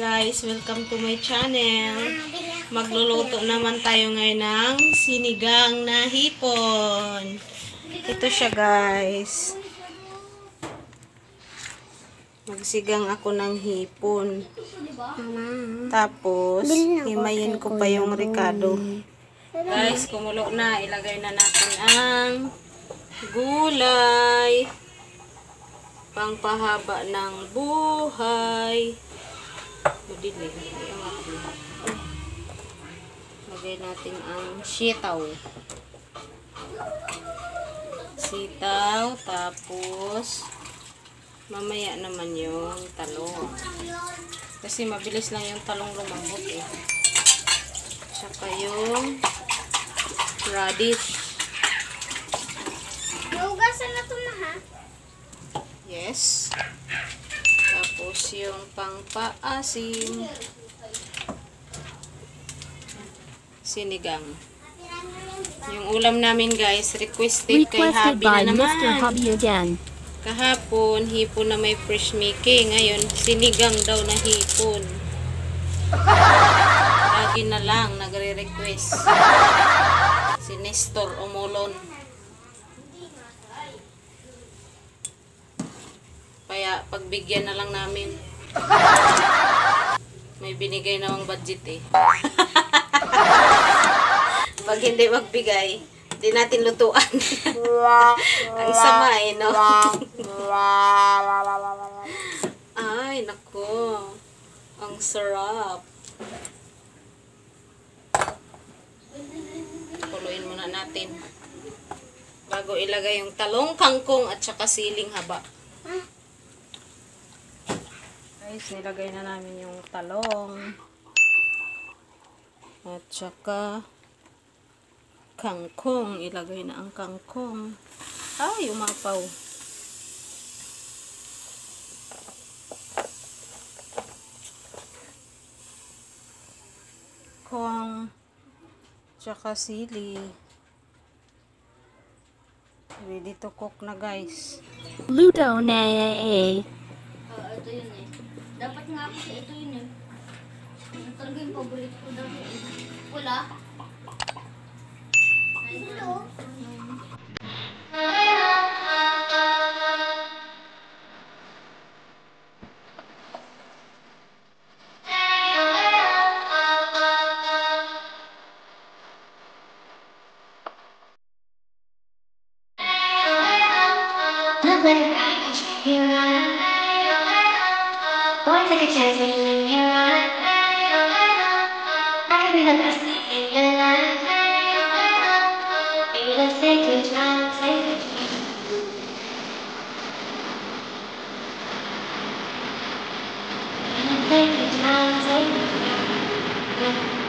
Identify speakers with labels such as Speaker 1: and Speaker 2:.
Speaker 1: guys, welcome to my channel. Magluluto naman tayo ngayon ng sinigang na hipon. Ito siya guys. Magsigang ako ng hipon. Tapos, himayin ko pa yung ricado. Guys, kumulo na. Ilagay na natin ang gulay. Pangpahaba ng buhay. Madili. Lagay natin ang sitaw. Sitaw. Tapos, mamaya naman yung talong. Kasi mabilis lang yung talong lumambot eh. Tsaka yung radish.
Speaker 2: Naugasan na ito na ha?
Speaker 1: Yes. Tapos yung pangpaasim. Sinigang. Yung ulam namin guys, requested kay Habi na naman.
Speaker 3: Mr. Hobby again.
Speaker 1: Kahapon, hipon na may fresh making. Ngayon, sinigang daw na hipon. Lagi na lang, nagre-request. Si Nestor Umulon. Kaya, pagbigyan na lang namin. May binigay namang budget eh. Pag hindi magbigay, hindi natin lutuan. Ang sama eh, no? Ay, nako. Ang sarap. Kuluin muna natin. Bago ilagay yung talong, kangkong, at saka siling haba. Guys, nilagay na namin yung talong. At saka kangkong. Ilagay na ang kangkong. Ay, umapaw. Kong. Tsaka sili. Ready to cook na guys.
Speaker 3: Luto na
Speaker 2: Ito yun eh. Dapat nga ako sa ito yun eh. Ito talaga yung paborito ko daw eh. Wala. Hello?
Speaker 4: Boy, take a chance when you're in your eyes. I could be the best thing in your life. Maybe let's take a chance, take a chance. Take a chance, take a chance.